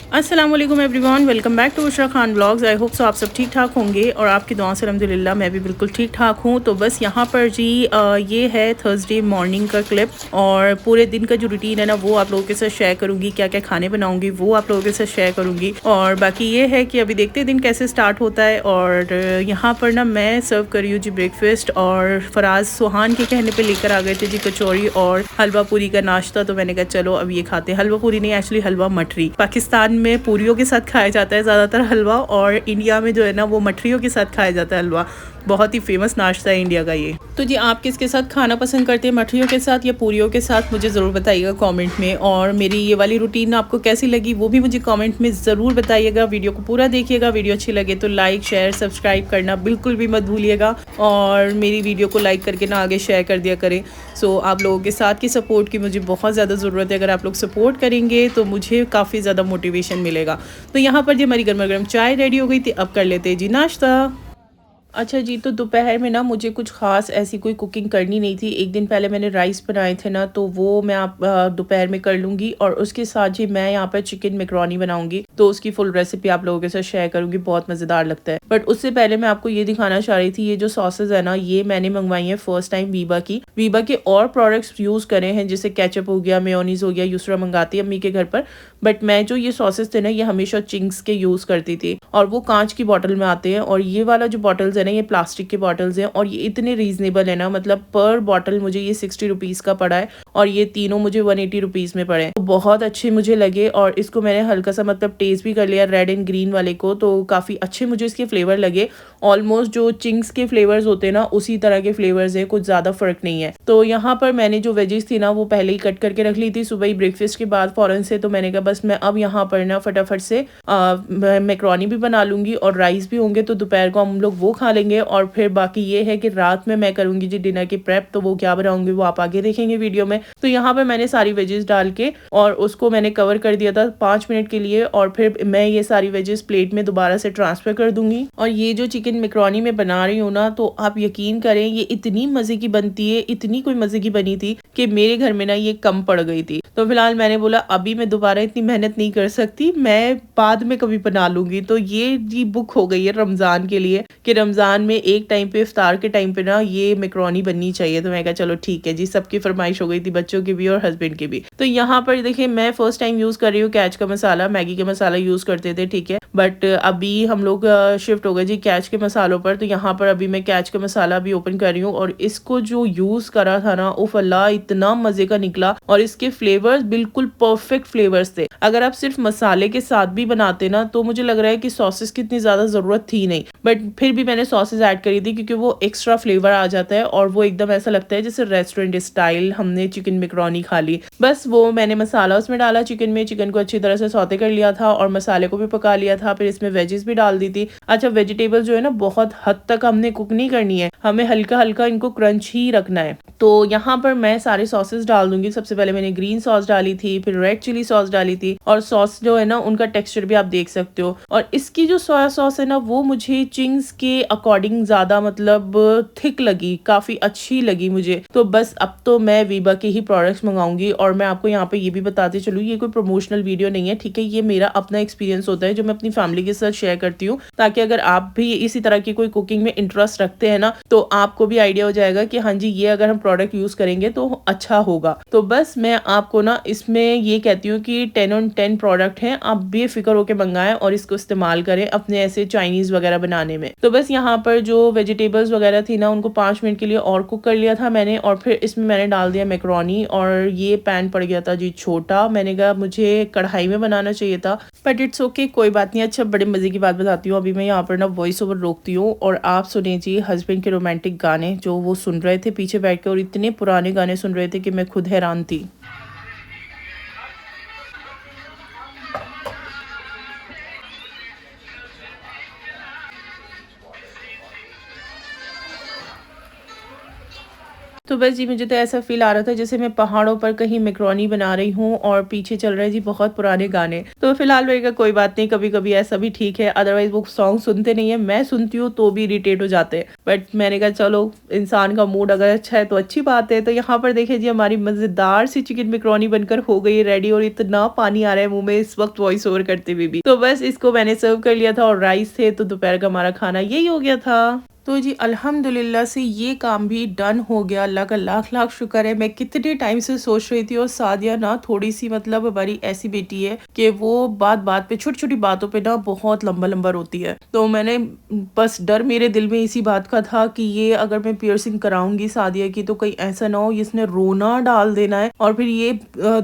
अस्सलाम वालेकुम everyone, welcome back to Ushra Khan vlogs. I hope so आप सब ठीक ठाक होंगे और आपकी दुआ से अल्हम्दुलिल्लाह मैं भी बिल्कुल ठीक ठाक हूँ। तो बस यहाँ पर जी ये है थर्सडे मॉर्निंग का क्लिप और पूरे दिन का जो रूटीन है ना वो आप लोगों के साथ शेयर करूँगी। क्या क्या खाने बनाऊँगी वो आप लोगों के साथ शेयर करूँगी। और बाकी ये है कि अभी देखते दिन कैसे स्टार्ट होता है। और यहाँ पर ना मैं सर्व कर रही हूँ जी ब्रेकफास्ट, और फराज सुहान के कहने पर लेकर आ गए थे जी कचौरी और हलवा पूरी का नाश्ता। तो मैंने कहा चलो अब ये खाते हैं। हलवा पूरी नहीं, एक्चुअली हलवा मठरी। पाकिस्तान में पूरियों के साथ खाया जाता है ज़्यादातर हलवा, और इंडिया में जो है ना वो मठरियों के साथ खाया जाता है हलवा। बहुत ही फेमस नाश्ता है इंडिया का ये। तो जी आप किसके साथ खाना पसंद करते हैं, मठरियों के साथ या पूरियों के साथ, मुझे ज़रूर बताइएगा कमेंट में। और मेरी ये वाली रूटीन आपको कैसी लगी वो भी मुझे कमेंट में ज़रूर बताइएगा। वीडियो को पूरा देखिएगा, वीडियो अच्छी लगे तो लाइक शेयर सब्सक्राइब करना बिल्कुल भी मत भूलिएगा। और मेरी वीडियो को लाइक करके ना आगे शेयर कर दिया करें। सो आप लोगों के साथ की सपोर्ट की मुझे बहुत ज़्यादा ज़रूरत है। अगर आप लोग सपोर्ट करेंगे तो मुझे काफ़ी ज़्यादा मोटिवेशन मिलेगा। तो यहाँ पर जी हमारी गर्मा गर्म चाय रेडी हो गई थी, अब कर लेते हैं जी नाश्ता। अच्छा जी, तो दोपहर में ना मुझे कुछ ख़ास ऐसी कोई कुकिंग करनी नहीं थी। एक दिन पहले मैंने राइस बनाए थे ना, तो वो मैं आप दोपहर में कर लूँगी। और उसके साथ जी मैं यहाँ पर चिकन मैकरोनी बनाऊँगी, तो उसकी फुल रेसिपी आप लोगों के साथ शेयर करूँगी। बहुत मज़ेदार लगता है। बट उससे पहले मैं आपको ये दिखाना चाह रही थी, ये जो सॉसेज है ना ये मैंने मंगवाई है फर्स्ट टाइम वीबा की। वीबा के और प्रोडक्ट्स यूज़ करे हैं, जैसे केचप हो गया, मेयोनीज हो गया, यूसरा मंगाती है अम्मी के घर पर। बट मैं जो ये सॉसेज थे ना ये हमेशा चिंग्स के यूज़ करती थी, और वो कांच की बॉटल में आते हैं। और ये वाला जो बॉटल्स है ना ये प्लास्टिक के बॉटल्स हैं, और ये इतने रीजनेबल है ना, मतलब पर बॉटल मुझे ये 60 रुपीज़ का पड़ा है, और ये तीनों मुझे 180 रुपीज़ में पड़े। तो बहुत अच्छे मुझे लगे, और इसको मैंने हल्का सा मतलब टेस्ट भी कर लिया रेड एंड ग्रीन वाले को, तो काफ़ी अच्छे मुझे इसके फ्लेवर लगे। ऑलमोस्ट जो चिंग्स के फ्लेवर्स होते हैं ना उसी तरह के फ्लेवर्स हैं, कुछ ज़्यादा फ़र्क नहीं है। तो यहाँ पर मैंने जो वेजेस थी ना वो पहले ही कट करके रख ली थी सुबह ही ब्रेकफास्ट के बाद फ़ौरन से। तो मैंने कहा बस मैं अब यहाँ पर ना फटाफट से मैकरोनी भी बना लूँगी और राइस भी होंगे, तो दोपहर को हम लोग वो खा लेंगे। और फिर बाकी ये है कि रात में मैं करूँगी जी डिनर की प्रेप, तो वो क्या बनाऊँगी वो आप आगे देखेंगे वीडियो में। तो यहाँ पर मैंने सारी वेजेस डाल के और उसको मैंने कवर कर दिया था 5 मिनट के लिए, और फिर मैं ये सारी वेजेस प्लेट में दोबारा से ट्रांसफ़र कर दूँगी। और ये जो चिकन मैकरोनी मैं बना रही हूँ ना, तो आप यकीन करें ये इतनी मज़े की बनती है, इतनी कोई मज़े की बनी थी कि मेरे घर में ना ये कम पड़ गई थी। तो फिलहाल मैंने बोला अभी मैं दोबारा इतनी मेहनत नहीं कर सकती, मैं बाद में कभी बना लूँगी। तो ये जी बुक हो गई है रमज़ान के लिए, कि रमज़ान में एक टाइम पे इफ्तार के टाइम पे ना ये मैकरोनी बननी चाहिए। तो मैं कहा चलो ठीक है जी, सबकी फरमाइश हो गई थी, बच्चों की भी और हस्बैंड की भी। तो यहाँ पर देखिए मैं फर्स्ट टाइम यूज़ कर रही हूँ कैच का मसाला। मैगी का मसाला यूज़ करते थे, ठीक है, बट अभी हम लोग शिफ्ट हो गए जी कैच के मसालों पर। तो यहाँ पर अभी मैं कैच का मसाला भी ओपन कर रही हूँ, और इसको जो यूज़ करा था ना उफ अल्लाह इतना मज़े का निकला, और इसके फ्लेवर्स बिल्कुल परफेक्ट फ्लेवर्स थे। अगर आप सिर्फ मसाले के साथ भी बनाते ना तो मुझे लग रहा है कि सॉसेस की इतनी ज़्यादा ज़रूरत थी नहीं, बट फिर भी मैंने सॉसेस ऐड करी थी क्योंकि वो एक्स्ट्रा फ्लेवर आ जाता है, और वो एकदम ऐसा लगता है जैसे रेस्टोरेंट स्टाइल हमने चिकन मैकरोनी खा ली। बस वो मैंने मसाला उसमें डाला चिकन में, चिकन को अच्छी तरह से सौते कर लिया था और मसाले को भी पका लिया था, फिर इसमें वेजेस भी डाल दी थी। अच्छा, वेजिटेबल जो है ना बहुत हद तक हमने कुक नहीं करनी है, हमें हल्का हल्का इनको क्रंच ही रखना है। तो यहाँ पर मैं सारे सॉसेस डाल दूंगी। सबसे पहले मैंने ग्रीन सॉस डाली थी, फिर रेड चिली सॉस डाली थी, और सॉस जो है ना उनका टेक्सचर भी आप देख सकते हो। और इसकी जो सोया सॉस है ना वो मुझे चिंग्स के अकॉर्डिंग ज़्यादा मतलब थिक लगी, काफ़ी अच्छी लगी मुझे। तो बस अब तो मैं वीबा के ही प्रोडक्ट्स मंगाऊंगी। और मैं आपको यहाँ पे ये भी बताते चलूँ, ये कोई प्रमोशनल वीडियो नहीं है, ठीक है, ये मेरा अपना एक्सपीरियंस होता है जो मैं अपनी फैमिली के साथ शेयर करती हूँ, ताकि अगर आप भी इसी तरह की कोई कुकिंग में इंटरेस्ट रखते हैं ना तो आपको भी आइडिया हो जाएगा कि हाँ जी ये अगर हम प्रोडक्ट यूज़ करेंगे तो अच्छा होगा। तो बस मैं आपको ना इसमें ये कहती हूँ कि 10 on 10 प्रोडक्ट हैं, आप बेफिक्र होकर मंगाएं और इसको इस्तेमाल करें अपने ऐसे चाइनीज़ वगैरह बनाने में। तो बस यहाँ पर जो वेजिटेबल्स वगैरह थी ना उनको 5 मिनट के लिए और कुक कर लिया था मैंने, और फिर इसमें मैंने डाल दिया मैकरोनी। और ये पैन पड़ गया था जी छोटा, मैंने कहा मुझे कढ़ाई में बनाना चाहिए था, बट इट्स ओके, कोई बात नहीं। अच्छा, बड़े मज़े की बात बताती हूँ, अभी मैं यहाँ पर ना वॉइस ओवर रोकती हूँ और आप सुने जी हस्बैंड के रोमांटिक गाने जो वो सुन रहे थे पीछे बैठ के, और इतने पुराने गाने सुन रहे थे कि मैं खुद हैरान थी। तो बस जी मुझे तो ऐसा फ़ील आ रहा था जैसे मैं पहाड़ों पर कहीं मैकरोनी बना रही हूँ और पीछे चल रहे हैं जी बहुत पुराने गाने। तो फ़िलहाल मैंने कहा कोई बात नहीं, कभी-कभी ऐसा भी ठीक है, अदरवाइज़ वो सॉन्ग सुनते नहीं है, मैं सुनती हूँ तो भी इरिटेट हो जाते हैं। बट मैंने कहा चलो इंसान का मूड अगर अच्छा है तो अच्छी बात है। तो यहाँ पर देखिए जी हमारी मज़ेदार सी चिकन मैकरोनी बनकर हो गई है रेडी और इतना पानी आ रहा है मुँह में इस वक़्त वॉइस ओवर करते हुए भी। तो बस इसको मैंने सर्व कर लिया था और राइस थे, तो दोपहर का हमारा खाना यही हो गया था। तो जी अल्हम्दुलिल्लाह से ये काम भी डन हो गया, अल्लाह का लाख लाख शुक्र है। मैं कितने टाइम से सोच रही थी, और सादिया ना थोड़ी सी मतलब हमारी ऐसी बेटी है कि वो बात बात पे छोटी छोटी बातों पे ना बहुत लंबा लंबा रोती है। तो मैंने बस डर मेरे दिल में इसी बात का था कि ये अगर मैं पियर्सिंग कराऊंगी सादिया की तो कहीं ऐसा ना हो इसने रोना डाल देना है और फिर ये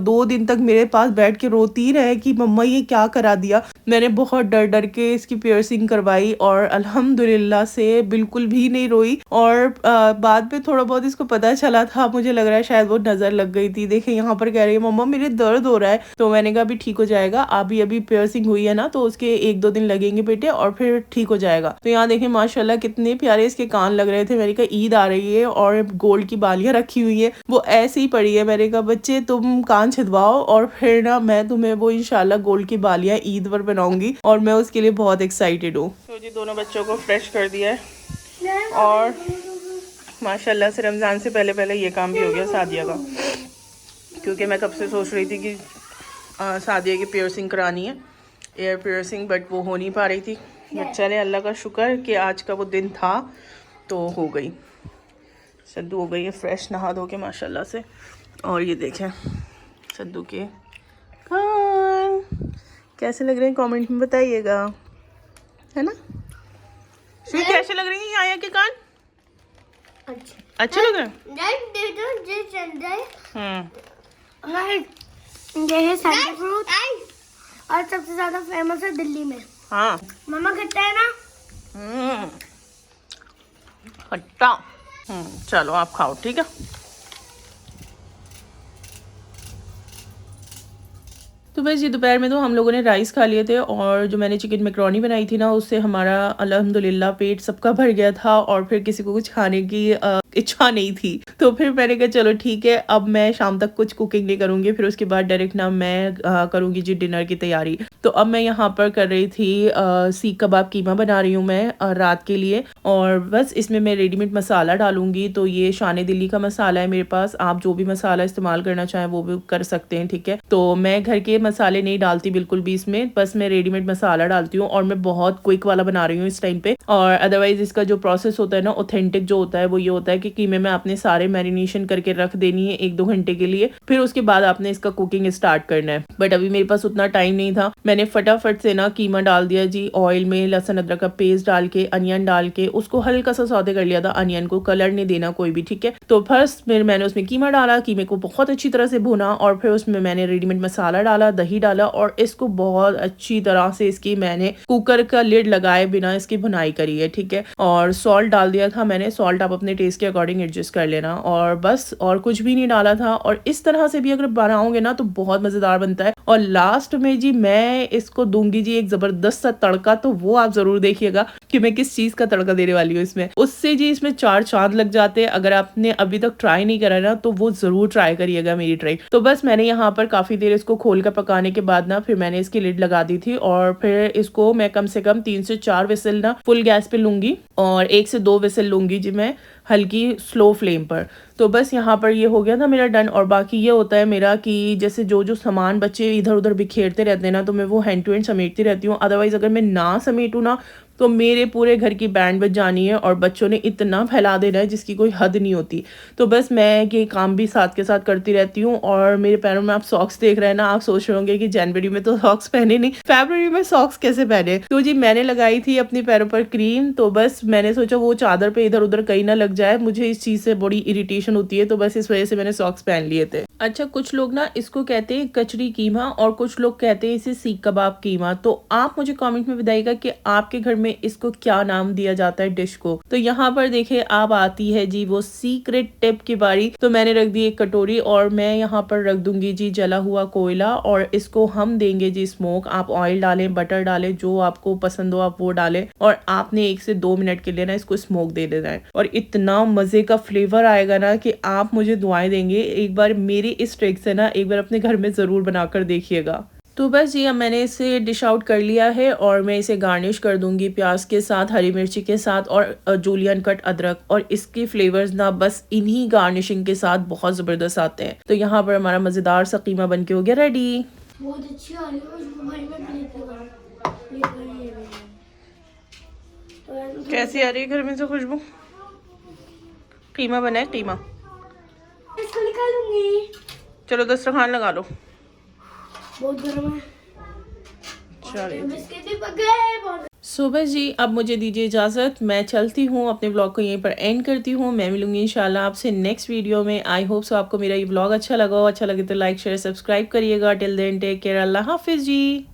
2 दिन तक मेरे पास बैठ के रोती रहे कि मम्मा ये क्या करा दिया। मैंने बहुत डर डर के इसकी पियर्सिंग करवाई और अल्हम्दुलिल्लाह से बिल्कुल भी नहीं रोई। और बाद में थोड़ा बहुत इसको पता चला था, मुझे लग रहा है शायद वो नजर लग गई थी। देखे यहाँ पर कह रही है मम्मा मेरे दर्द हो रहा है। तो मैंने कहा अभी ठीक हो जाएगा, अभी पियर्सिंग हुई है ना तो उसके 1-2 दिन लगेंगे बेटे और फिर ठीक हो जाएगा। तो यहाँ देखिए माशाल्लाह कितने प्यारे इसके कान लग रहे थे। मैंने कहा ईद आ रही है और गोल्ड की बालियां रखी हुई है, वो ऐसे ही पड़ी है। मैंने कहा बच्चे तुम कान छिदवाओ और फिर ना मैं तुम्हें वो इंशाल्लाह गोल्ड की बालियां ईद पर बनाऊंगी और मैं उसके लिए बहुत एक्साइटेड हूँ। तो जी दोनों बच्चों को फ्रेश कर दिया है और माशाल्लाह से रमज़ान से पहले पहले ये काम भी हो गया सादिया का, क्योंकि मैं कब से सोच रही थी कि सादिया की पियर्सिंग करानी है, एयर पियर्सिंग, बट वो हो नहीं पा रही थी। बट चले अल्लाह का शुक्र कि आज का वो दिन था तो हो गई। सद्दू हो गई है फ्रेश नहा धो के माशाल्लाह से। और ये देखें सद्दू के कान कैसे लग रहे हैं कमेंट में बताइएगा, है ना। श्री कैसे लग रही है आया के कान? अच्छे लग रहे हैं। ये सैंडल फ्रूट और सबसे ज्यादा फेमस है दिल्ली में। हाँ मामा खट्टा है ना। खट्टा। चलो आप खाओ ठीक है। तो बस ये दोपहर में तो हम लोगों ने राइस खा लिए थे और जो मैंने चिकन मैकरोनी बनाई थी ना उससे हमारा अल्हम्दुलिल्लाह पेट सबका भर गया था और फिर किसी को कुछ खाने की इच्छा नहीं थी। तो फिर मैंने कहा चलो ठीक है अब मैं शाम तक कुछ कुकिंग नहीं करूँगी, फिर उसके बाद डायरेक्ट ना मैं करूँगी जी डिनर की तैयारी। तो अब मैं यहाँ पर कर रही थी सीख कबाब कीमा बना रही हूँ मैं रात के लिए। और बस इसमें मैं रेडीमेड मसाला डालूंगी। तो ये शान दिल्ली का मसाला है मेरे पास, आप जो भी मसाला इस्तेमाल करना चाहें वो भी कर सकते हैं ठीक है। तो मैं घर के मसाले नहीं डालती बिल्कुल भी इसमें, बस मैं रेडीमेड मसाला डालती हूँ और मैं बहुत क्विक वाला बना रही हूँ इस टाइम पे। और अदरवाइज इसका जो प्रोसेस होता है ना ऑथेंटिक जो होता है वो ये होता है कि कीमे में आपने सारे मैरिनेशन करके रख देनी है 1-2 घंटे के लिए, फिर उसके बाद आपने इसका कुकिंग स्टार्ट करना है। बट अभी मेरे पास उतना टाइम नहीं था, मैंने फटाफट से ना कीमा डाल दिया जी ऑयल में, लहसुन अदरक का पेस्ट डाल के, अनियन डाल के उसको हल्का सा सौते कर लिया था। अनियन को कलर नहीं देना कोई भी ठीक है। तो फर्स्ट फिर मैंने उसमें कीमा डाला, कीमे को बहुत अच्छी तरह से भुना और फिर उसमें मैंने रेडीमेड मसाला डाला, दही डाला और इसको बहुत अच्छी तरह से इसकी मैंने कुकर का लिड लगाए बिना इसकी भुनाई करी है ठीक है। और सॉल्ट डाल दिया था मैंने, सॉल्ट आप अपने टेस्ट के अकॉर्डिंग एडजस्ट कर लेना और बस, और कुछ भी नहीं डाला था। और इस तरह से भी अगर बनाओगे ना तो बहुत मजेदार बनता है। और लास्ट में जी मैं इसको दूंगी जी एक जबरदस्त सा तड़का, तो वो आप जरूर देखिएगा कि मैं किस चीज का तड़का देने वाली हूँ इसमें। उससे जी इसमें 4 चांद लग जाते हैं। अगर आपने अभी तक ट्राई नहीं करा ना तो वो जरूर ट्राई करिएगा मेरी ट्राई। तो बस मैंने यहाँ पर काफी देर इसको खोल कर पकाने के बाद ना फिर मैंने इसकी लिड लगा दी थी और फिर इसको मैं कम से कम 3 से 4 विसल ना फुल गैस पे लूंगी और 1 से 2 विसल लूंगी जी मैं हल्की स्लो फ्लेम पर। तो बस यहाँ पर ये हो गया था मेरा डन। और बाकी ये होता है मेरा कि जैसे जो जो सामान बच्चे इधर उधर बिखेरते रहते हैं ना तो मैं वो हैंड टू हैंड समेटती रहती हूँ। अदरवाइज अगर मैं ना समेटूँ ना तो मेरे पूरे घर की बैंड बज जानी है और बच्चों ने इतना फैला देना है जिसकी कोई हद नहीं होती। तो बस मैं ये काम भी साथ के साथ करती रहती हूँ। और मेरे पैरों में आप सॉक्स देख रहे हैं ना, आप सोच रहे होंगे कि जनवरी में तो सॉक्स पहने नहीं, फरवरी में सॉक्स कैसे पहने। तो जी मैंने लगाई थी अपने पैरों पर क्रीम, तो बस मैंने सोचा वो चादर पे इधर उधर कहीं ना लग जाए, मुझे इस चीज से बड़ी इरिटेशन होती है। तो बस इस वजह से मैंने सॉक्स पहन लिए थे। अच्छा कुछ लोग ना इसको कहते हैं कचरी कीमा और कुछ लोग कहते हैं इसे सीख कबाब कीमा। तो आप मुझे कमेंट में बताइएगा कि आपके घर में इसको क्या नाम दिया जाता है डिश को। तो यहाँ पर देखिए अब आती है जी वो सीक्रेट टिप की बारी। तो मैंने रख दी एक कटोरी और मैं यहाँ पर रख दूंगी जी जला हुआ कोयला और इसको हम देंगे जी स्मोक। आप ऑयल डालें, बटर डालें, जो आपको पसंद हो आप वो डालें और आपने 1 से 2 मिनट के लिए ना इसको स्मोक दे देना है और इतना मजे का फ्लेवर आएगा ना कि आप मुझे दुआएं देंगे। एक बार मेरी इस ट्रिक से ना एक बार अपने घर में ज़रूर बनाकर देखिएगा। तो बस जी अब मैंने इसे डिश आउट कर लिया है और मैं इसे गार्निश कर दूंगी प्याज के साथ, हरी मिर्ची के साथ और जूलियन कट अदरक। और इसके फ्लेवर्स ना बस इन्हीं गार्निशिंग के साथ बहुत ज़बरदस्त आते हैं। तो यहाँ पर हमारा मज़ेदार सा कीमा बन के हो गया रेडी। बहुत अच्छी आ रही है। कैसी आ रही है घर में से खुशबू? कीमा बना है, कीमा। इसको निकालूंगी। चलो दस्तरखान लगा लो। बहुत गर्म है। चलिए बिस्किट भी पक गए। सुबह जी अब मुझे दीजिए इजाज़त, मैं चलती हूँ, अपने ब्लॉग को यहीं पर एंड करती हूँ। मैं मिलूंगी इंशाल्लाह आपसे नेक्स्ट वीडियो में। आई होप सो आपको मेरा ये ब्लॉग अच्छा लगा हो। अच्छा लगे तो लाइक शेयर सब्सक्राइब करिएगा। टिल देन टेक केयर, अल्लाह हाफिज़ जी।